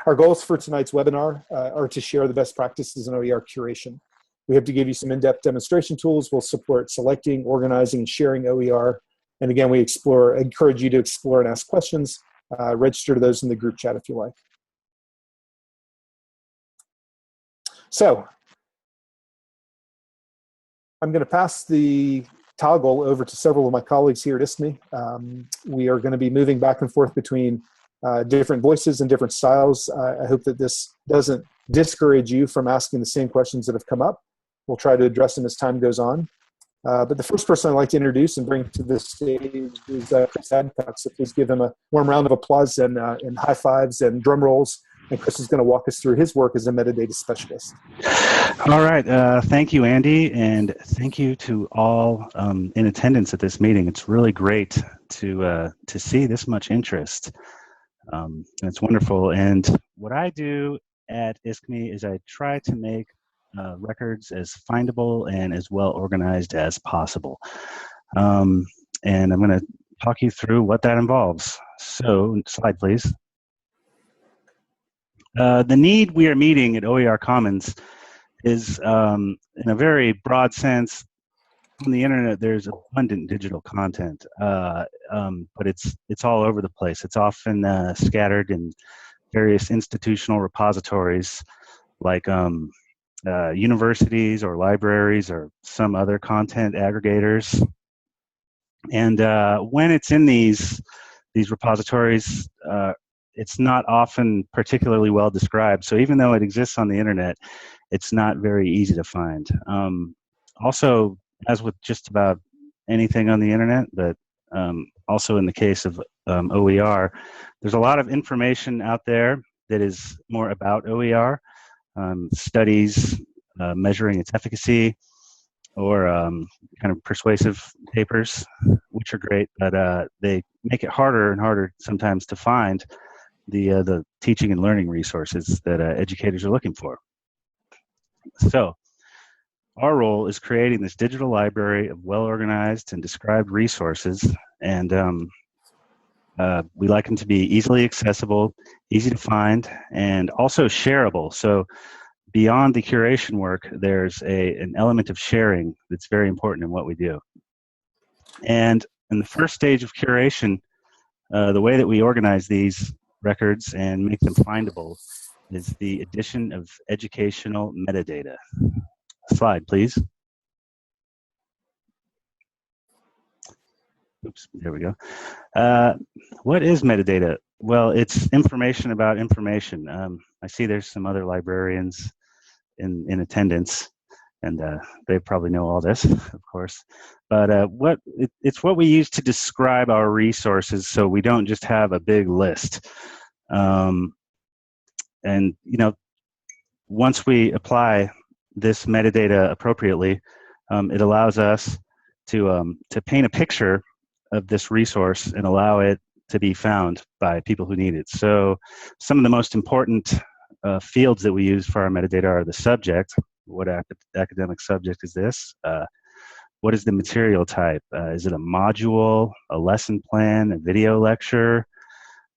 Our goals for tonight's webinar are to share the best practices in OER curation. We hope to give you some in-depth demonstration tools. We'll support selecting, organizing, and sharing OER. And again, we encourage you to explore and ask questions. Register to those in the group chat if you like. So, I'm going to pass the toggle over to several of my colleagues here at ISKME. We are going to be moving back and forth between different voices and different styles. I hope that this doesn't discourage you from asking the same questions that have come up. We'll try to address them as time goes on. But the first person I'd like to introduce and bring to the stage is Chris Adcock. So please give him a warm round of applause and high fives and drum rolls. And Chris is going to walk us through his work as a metadata specialist. All right. Thank you, Andy, and thank you to all in attendance at this meeting. It's really great to see this much interest. And it's wonderful. And what I do at ISKME is I try to make records as findable and as well organized as possible. And I'm going to talk you through what that involves. So, slide, please. The need we are meeting at OER Commons is, in a very broad sense, on the internet there's abundant digital content, but it's all over the place. It's often scattered in various institutional repositories like universities or libraries or some other content aggregators. And when it's in these repositories, it's not often particularly well described. So even though it exists on the internet, it's not very easy to find. Also, as with just about anything on the internet, but also in the case of OER, there's a lot of information out there that is more about OER, studies measuring its efficacy, or kind of persuasive papers, which are great, but they make it harder and harder sometimes to find the teaching and learning resources that educators are looking for. So our role is creating this digital library of well-organized and described resources, and we like them to be easily accessible, easy to find, and also shareable. So beyond the curation work, there's an element of sharing that's very important in what we do. And in the first stage of curation, the way that we organize these records and make them findable is the addition of educational metadata. Slide, please. Oops, there we go. What is metadata? Well, it's information about information. I see there's some other librarians in attendance, and they probably know all this, of course. But it's what we use to describe our resources, so we don't just have a big list. And once we apply this metadata appropriately, it allows us to paint a picture of this resource and allow it to be found by people who need it. So some of the most important fields that we use for our metadata are the subject. What academic subject is this? What is the material type? Is it a module, a lesson plan, a video lecture,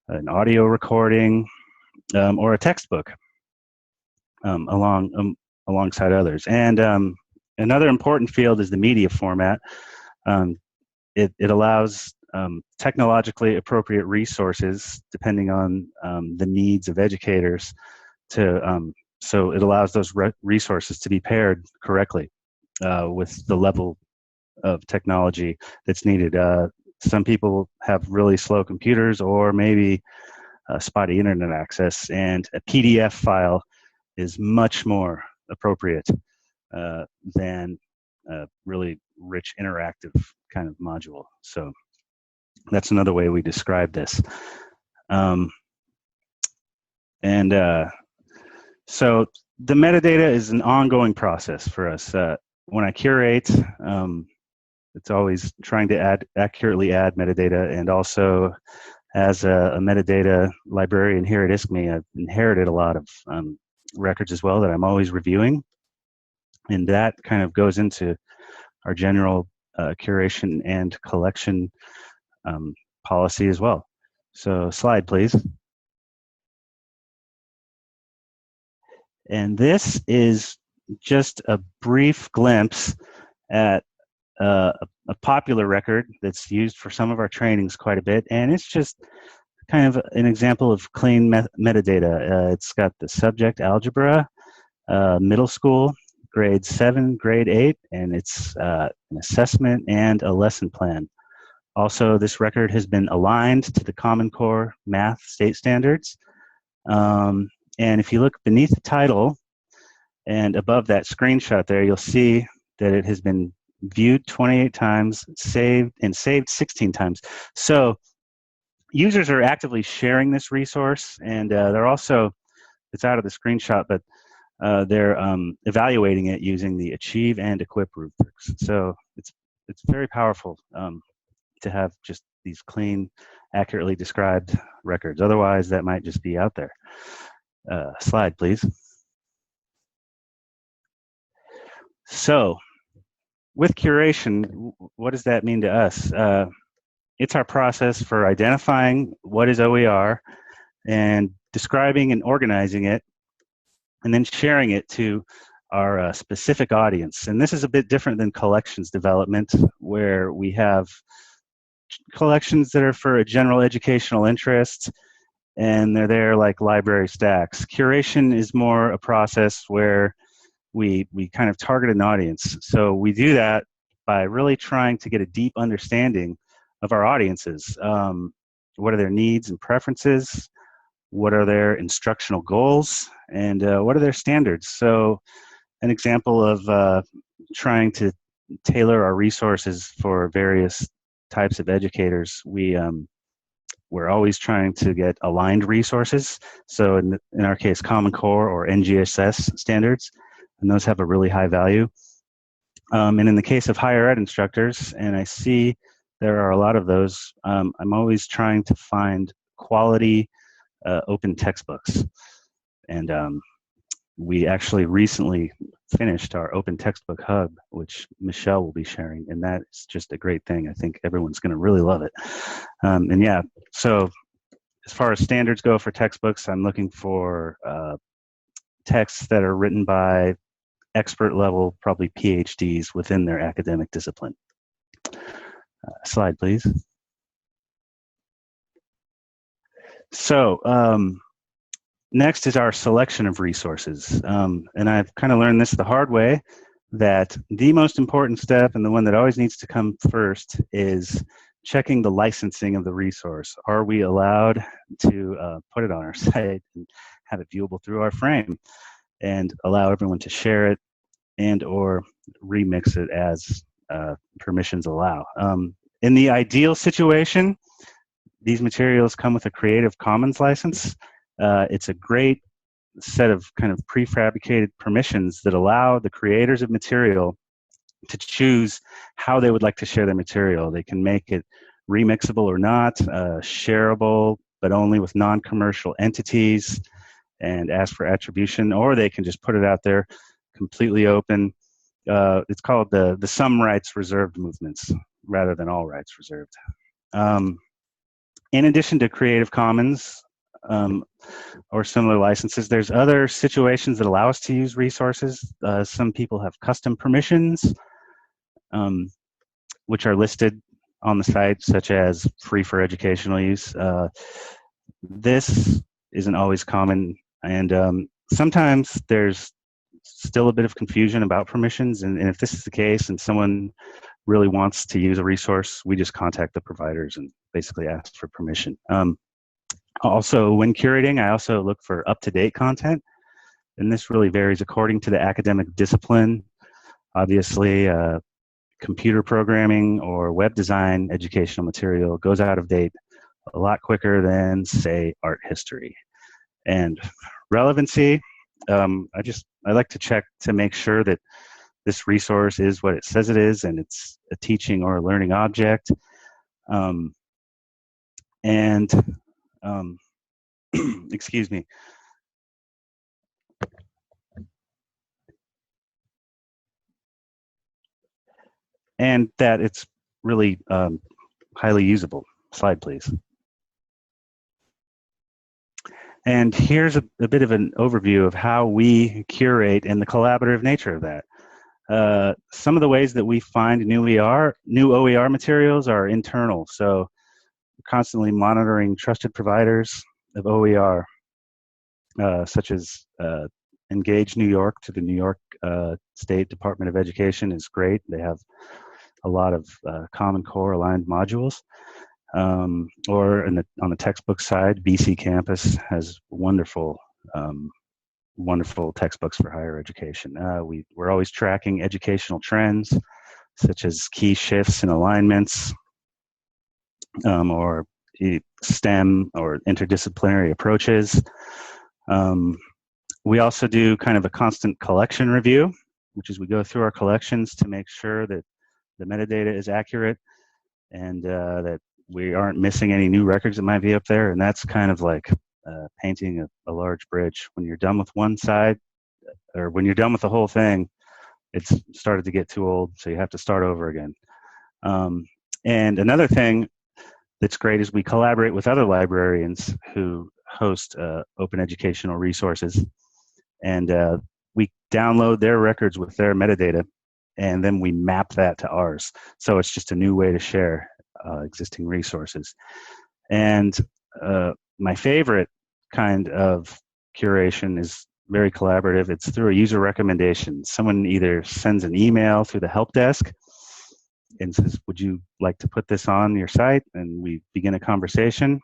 an audio recording, or a textbook, alongside others? And another important field is the media format. It allows technologically appropriate resources depending on the needs of educators so it allows those resources to be paired correctly with the level of technology that's needed. Some people have really slow computers or maybe spotty internet access, and a PDF file is much more appropriate than a really rich interactive kind of module. So that's another way we describe this. So the metadata is an ongoing process for us. When I curate, it's always trying to accurately add metadata, and also as a metadata librarian here at ISKME, I've inherited a lot of records as well that I'm always reviewing, and that kind of goes into our general curation and collection policy as well. So slide, please. And this is just a brief glimpse at a popular record that's used for some of our trainings quite a bit, and it's just kind of an example of clean metadata. It's got the subject algebra, middle school, grade 7, grade 8, and it's an assessment and a lesson plan. Also, this record has been aligned to the Common Core math state standards. And if you look beneath the title and above that screenshot there, you'll see that it has been viewed 28 times, saved 16 times. So users are actively sharing this resource, and they're also, it's out of the screenshot, but they're evaluating it using the achieve and equip rubrics. So it's very powerful to have just these clean, accurately described records. Otherwise, that might just be out there. Slide, please. So with curation, what does that mean to us? It's our process for identifying what is OER and describing and organizing it, and then sharing it to our specific audience. And this is a bit different than collections development, where we have collections that are for a general educational interest, and they're there like library stacks. Curation is more a process where we kind of target an audience. So we do that by really trying to get a deep understanding of our audiences. What are their needs and preferences? What are their instructional goals? And what are their standards? So an example of trying to tailor our resources for various types of educators, we're always trying to get aligned resources. So in our case, Common Core or NGSS standards, and those have a really high value. And in the case of higher ed instructors, and I see there are a lot of those, I'm always trying to find quality open textbooks. And we actually recently finished our open textbook hub, which Michelle will be sharing, and that's just a great thing. I think everyone's going to really love it. And yeah, so as far as standards go for textbooks, I'm looking for texts that are written by expert level, probably PhDs within their academic discipline. Slide, please. So next is our selection of resources. And I've kind of learned this the hard way, that the most important step, and the one that always needs to come first, is checking the licensing of the resource. Are we allowed to put it on our site and have it viewable through our frame, and allow everyone to share it and or remix it as permissions allow? In the ideal situation, these materials come with a Creative Commons license. It's a great set of kind of prefabricated permissions that allow the creators of material to choose how they would like to share their material. They can make it remixable or not, shareable, but only with non-commercial entities, and ask for attribution, or they can just put it out there completely open. It's called the some rights reserved movements rather than all rights reserved. In addition to Creative Commons or similar licenses, there's other situations that allow us to use resources. Some people have custom permissions, which are listed on the site, such as free for educational use. This isn't always common, and sometimes there's still a bit of confusion about permissions, and if this is the case and someone really wants to use a resource, we just contact the providers and basically ask for permission. Also, when curating, I also look for up-to-date content, and this really varies according to the academic discipline. Obviously, computer programming or web design educational material goes out of date a lot quicker than, say, art history. And relevancy, I like to check to make sure that this resource is what it says it is, and it's a teaching or a learning object. Excuse me. And that it's really highly usable. Slide, please. And here's a bit of an overview of how we curate and the collaborative nature of that. Some of the ways that we find new OER materials are internal. So we're constantly monitoring trusted providers of OER, such as Engage New York to the New York State Department of Education is great. They have a lot of Common Core aligned modules. Or on the textbook side, BC Campus has wonderful textbooks for higher education. We're always tracking educational trends, such as key shifts and alignments, or STEM or interdisciplinary approaches. We also do kind of a constant collection review, which is we go through our collections to make sure that the metadata is accurate and that we aren't missing any new records that might be up there. And that's kind of like painting a large bridge. When you're done with one side, or when you're done with the whole thing, it's started to get too old, so you have to start over again. And another thing that's great is we collaborate with other librarians who host open educational resources, and we download their records with their metadata, and then we map that to ours. So it's just a new way to share existing resources. And my favorite kind of curation is very collaborative. It's through a user recommendation. Someone either sends an email through the help desk and says, would you like to put this on your site? And we begin a conversation.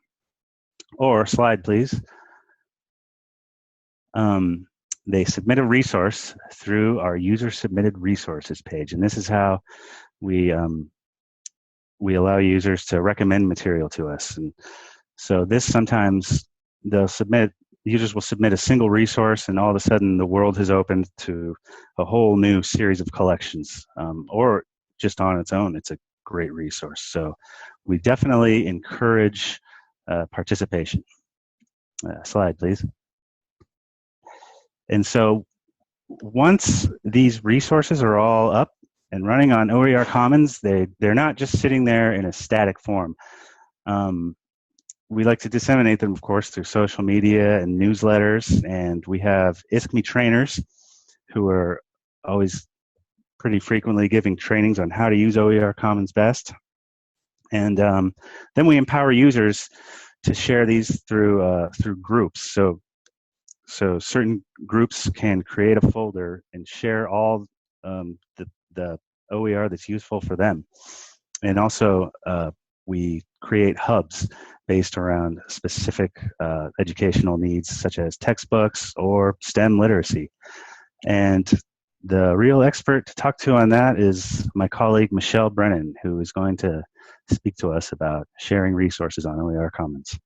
Or slide, please. They submit a resource through our user submitted resources page. And this is how we allow users to recommend material to us. And so this sometimes users will submit a single resource, and all of a sudden the world has opened to a whole new series of collections, or just on its own, it's a great resource. So we definitely encourage participation. Slide, please. And so once these resources are all up and running on OER Commons, they're not just sitting there in a static form. We like to disseminate them, of course, through social media and newsletters, and we have ISKME trainers who are always pretty frequently giving trainings on how to use OER Commons best. And then we empower users to share these through groups. So certain groups can create a folder and share all the OER that's useful for them. And also we create hubs based around specific educational needs, such as textbooks or STEM literacy. And the real expert to talk to on that is my colleague Michelle Brennan, who is going to speak to us about sharing resources on OER Commons.